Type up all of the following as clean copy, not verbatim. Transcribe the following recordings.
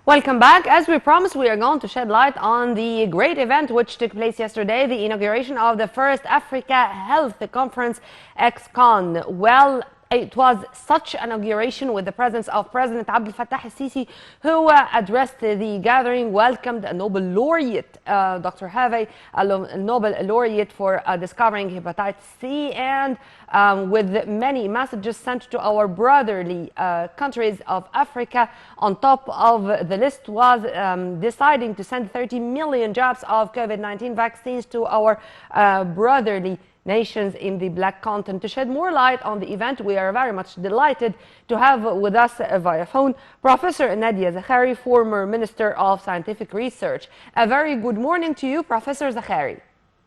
Welcome back. As we promised, we are going to shed light on the great event which took place yesterday, the inauguration of the first Africa Health Conference, XCON. Well, it was such an inauguration with the presence of President Abdel Fattah el-Sisi, who addressed the gathering, welcomed a Nobel laureate, Dr. Harvey, a Nobel laureate for discovering hepatitis C, and with many messages sent to our brotherly countries of Africa. On top of the list was deciding to send 30 million jabs of COVID-19 vaccines to our brotherly nations in the Black Continent. To shed more light on the event, we are very much delighted to have with us via phone Professor Nadia Zakhary, former Minister of Scientific Research. A very good morning to you, Professor Zakhary.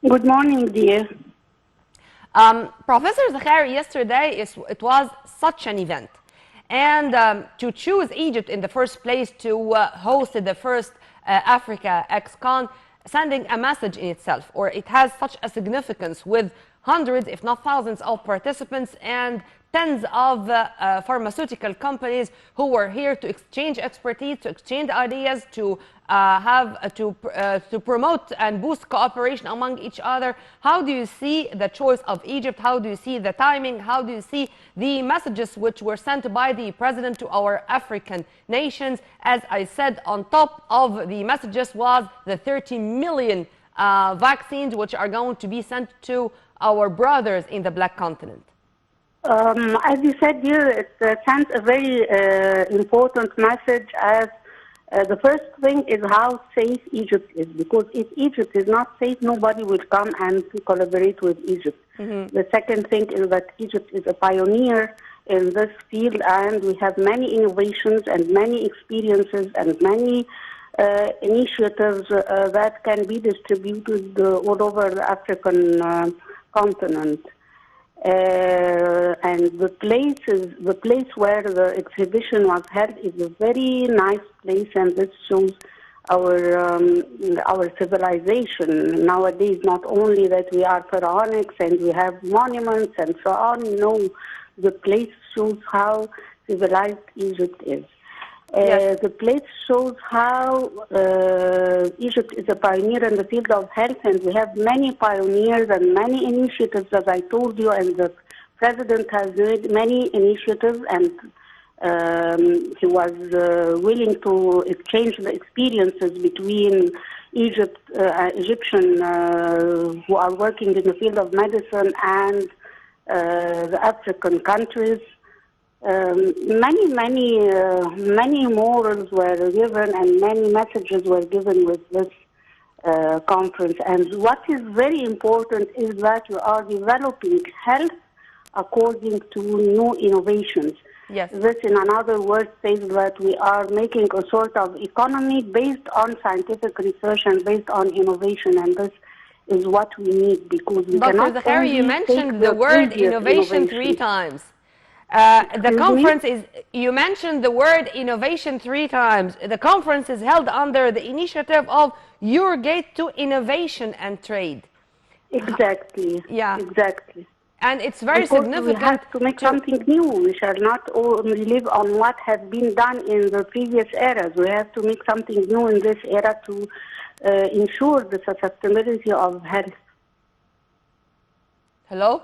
Good morning, dear. Professor Zakhary, yesterday it was such an event. And to choose Egypt in the first place to host the first Africa XCON, sending a message in itself, or it has such a significance with hundreds, if not thousands, of participants and tens of pharmaceutical companies who were here to exchange expertise, to exchange ideas, to promote and boost cooperation among each other. How do you see the choice of Egypt? How do you see the timing? How do you see the messages which were sent by the president to our African nations? As I said, on top of the messages was the 30 million vaccines which are going to be sent to our brothers in the Black Continent. As you said, dear, it sends a very important message, as the first thing is how safe Egypt is, because if Egypt is not safe, nobody will come and collaborate with Egypt. The second thing is that Egypt is a pioneer in this field, and we have many innovations and many experiences and many initiatives that can be distributed all over the African continent. And the place where the exhibition was held is a very nice place, and this shows our civilization nowadays. Not only that we are pharaonics and we have monuments and so on. No, the place shows how civilized Egypt is. Yes. The place shows how Egypt is a pioneer in the field of health, and we have many pioneers and many initiatives, as I told you, and the president has made many initiatives, and he was willing to exchange the experiences between Egyptian who are working in the field of medicine and the African countries. Many morals were given and many messages were given with this conference. And what is very important is that we are developing health according to new innovations. Yes. This, in another word, says that we are making a sort of economy based on scientific research and based on innovation, and this is what we need, because we Dr. cannot Zakhary, you mentioned the word innovation 3 times. The conference is, you mentioned the word innovation 3 times. The conference is held under the initiative of Your Gate to Innovation and Trade. Exactly. Yeah. Exactly. And it's very significant. We have to make something new. We shall not only live on what has been done in the previous eras. We have to make something new in this era to ensure the sustainability of health. Hello?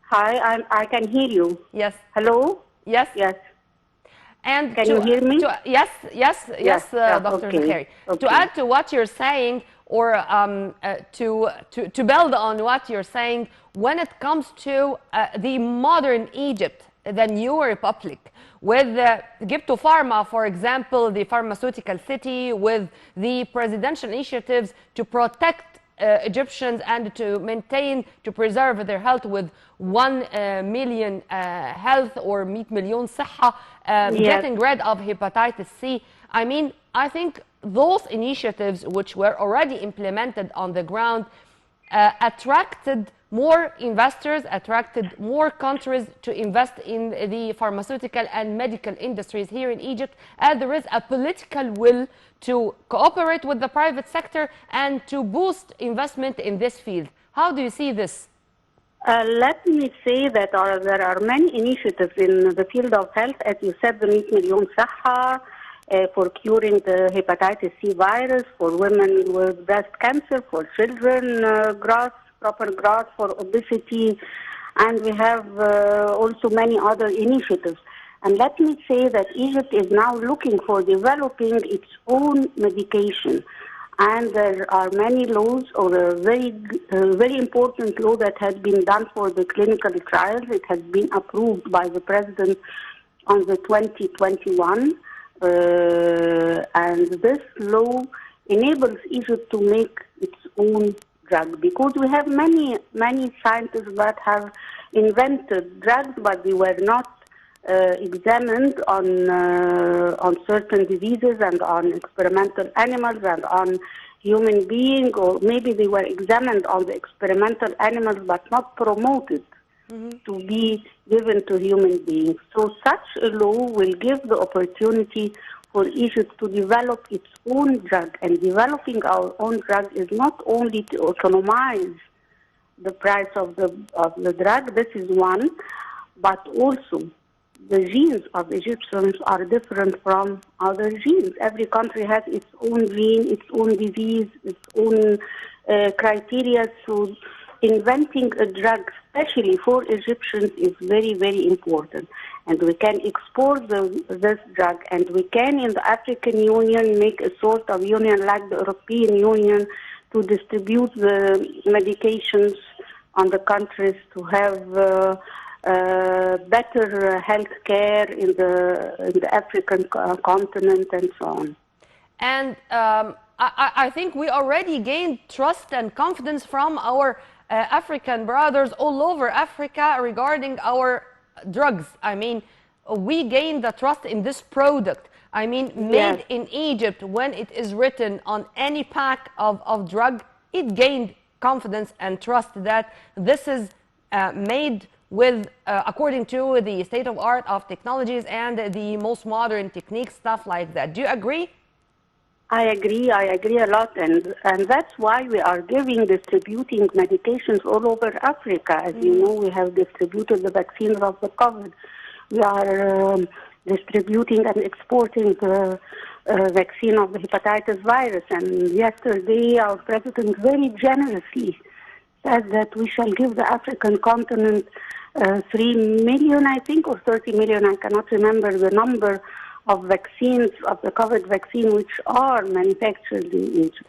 Hi, I can hear you. Yes. Hello? Yes. Yes. And can you hear me? Yes, Dr. Okay. Zakhary. Okay. To add to what you're saying, or to build on what you're saying, when it comes to the modern Egypt, the new republic, with Gipto Pharma, for example, the pharmaceutical city, with the presidential initiatives to protect Egyptians and to maintain, to preserve their health with 1 million health or 100 million صحة, getting rid of hepatitis C. I mean, I think those initiatives which were already implemented on the ground attracted more investors, attracted more countries to invest in the pharmaceutical and medical industries here in Egypt, as there is a political will to cooperate with the private sector and to boost investment in this field. How do you see this? Let me say that there are many initiatives in the field of health, as you said, the 100 million صحة, for curing the hepatitis C virus, for women with breast cancer, for children, proper growth, for obesity, and we have also many other initiatives. And let me say that Egypt is now looking for developing its own medication. And there are many laws, or a very important law that has been done for the clinical trials. It has been approved by the president on the 2021. And this law enables Egypt to make its own drug, because we have many scientists that have invented drugs, but they were not examined on certain diseases and on experimental animals and on human beings, or maybe they were examined on the experimental animals but not promoted to be given to human beings. So such a law will give the opportunity for Egypt to develop its own drug, and developing our own drug is not only to economize the price of the drug, this is one, but also the genes of Egyptians are different from other genes. Every country has its own gene, its own disease, its own criteria. So inventing a drug, especially for Egyptians, is very, very important. And we can export this drug, and we can, in the African Union, make a sort of union like the European Union to distribute the medications on the countries, to have better health care in the African continent and so on. And I think we already gained trust and confidence from our African brothers all over Africa regarding our drugs. I mean, we gained the trust in this product. I mean, made in Egypt, when it is written on any pack of drug, it gained confidence and trust that this is made with, according to the state of art of technologies and the most modern techniques, stuff like that. Do you agree? I agree a lot, and that's why we are distributing medications all over Africa. As you know, we have distributed the vaccines of the COVID. We are distributing and exporting the vaccine of the hepatitis virus. And yesterday, our president very generously said that we shall give the African continent 3 million, I think, or 30 million, I cannot remember the number, of vaccines, of the COVID vaccine, which are manufactured in Egypt.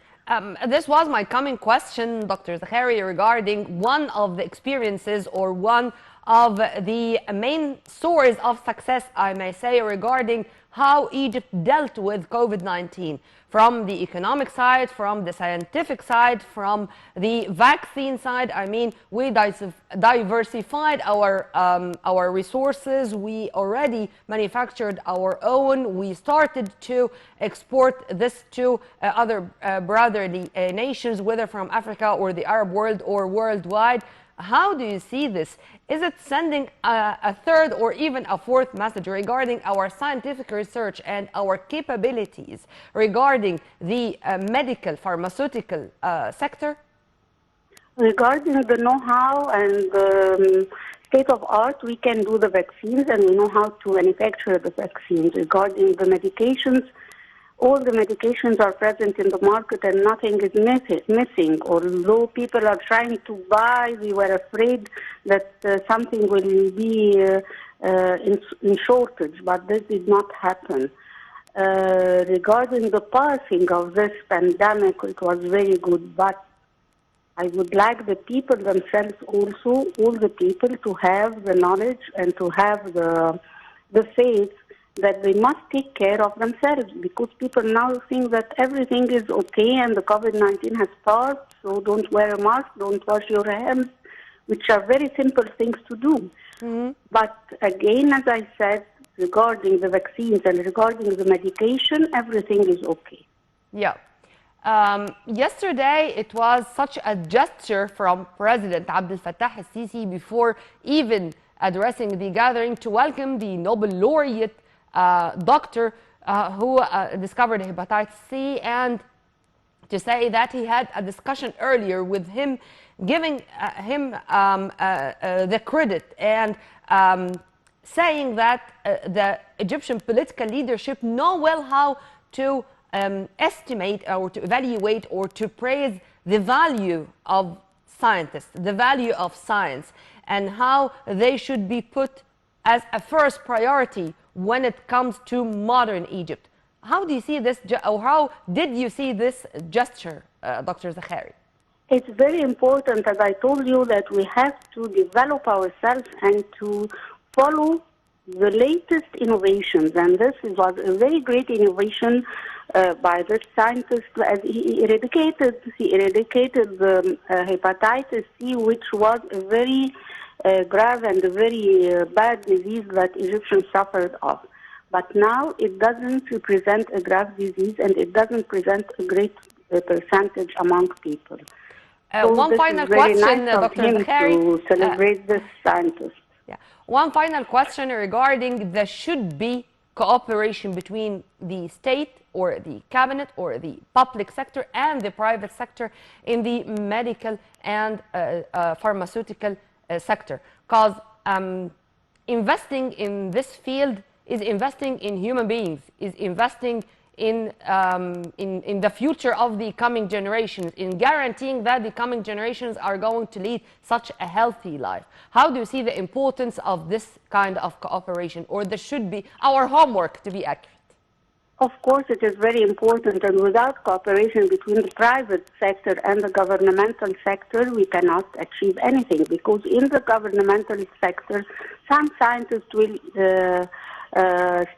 This was my coming question, Dr. Zakhary, regarding one of the experiences or one of the main sources of success, I may say, regarding how Egypt dealt with COVID-19, from the economic side, from the scientific side, from the vaccine side. I mean, we diversified our resources. We already manufactured our own. We started to export this to other brotherly nations, whether from Africa or the Arab world or worldwide. How do you see this? Is it sending a third or even a fourth message regarding our scientific research and our capabilities regarding the medical, pharmaceutical sector? Regarding the know-how and the state of art, we can do the vaccines, and we know how to manufacture the vaccines. Regarding the medications, all the medications are present in the market and nothing is missing. Although people are trying to buy, we were afraid that something will be in shortage, but this did not happen. Regarding the passing of this pandemic, it was very good, but I would like the people themselves also, all the people, to have the knowledge and to have the faith that they must take care of themselves, because people now think that everything is okay and the COVID-19 has passed, so don't wear a mask, don't wash your hands, which are very simple things to do. But again, as I said, regarding the vaccines and regarding the medication, everything is okay. Yeah. Yesterday, it was such a gesture from President Abdel Fattah al-Sisi before even addressing the gathering to welcome the Nobel laureate doctor who discovered hepatitis C, and to say that he had a discussion earlier with him, giving him the credit and saying that the Egyptian political leadership know well how to estimate or to evaluate or to praise the value of scientists, the value of science, and how they should be put as a first priority when it comes to modern Egypt. How do you see this, or how did you see this gesture, Dr. Zakhary? It's very important, as I told you, that we have to develop ourselves and to follow the latest innovations. And this was a very great innovation by this scientist, as he eradicated the hepatitis C, which was a very grave and a very bad disease that Egyptians suffered of. But now it doesn't represent a grave disease, and it doesn't present a great percentage among people. So one final question, nice Dr. Zakhary. To celebrate this scientist. Yeah. One final question regarding the should-be cooperation between the state or the cabinet or the public sector and the private sector in the medical and pharmaceutical sector. Because investing in this field is investing in human beings, is investing in the future of the coming generations, in guaranteeing that the coming generations are going to lead such a healthy life. How do you see the importance of this kind of cooperation, or this should be our homework, to be accurate? Of course, it is very important, and without cooperation between the private sector and the governmental sector, we cannot achieve anything, because in the governmental sector, some scientists will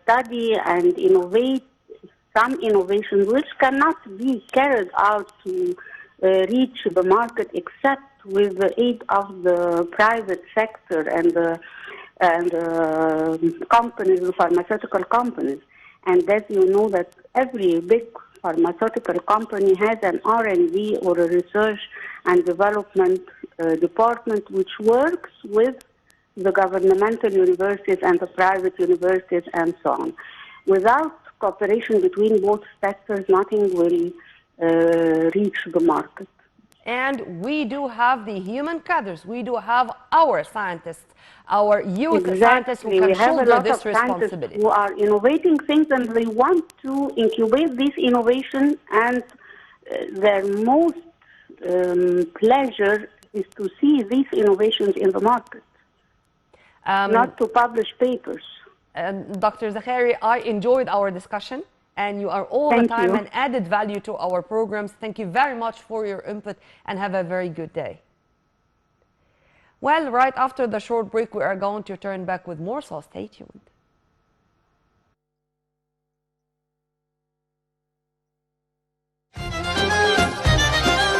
study and innovate some innovations which cannot be carried out to reach the market except with the aid of the private sector and companies, the pharmaceutical companies. And as you know, that every big pharmaceutical company has an R&D or a research and development department which works with the governmental universities and the private universities and so on. Without cooperation between both sectors, nothing will reach the market. And we do have the human cadres. We do have our scientists, our youth scientists who can shoulder this responsibility. Who are innovating things, and they want to incubate this innovation, and their most pleasure is to see these innovations in the market, not to publish papers. Dr. Zakhary, I enjoyed our discussion, and you are all the time an added value to our programs. Thank you very much for your input, and have a very good day. Well, right after the short break, we are going to turn back with more, so stay tuned.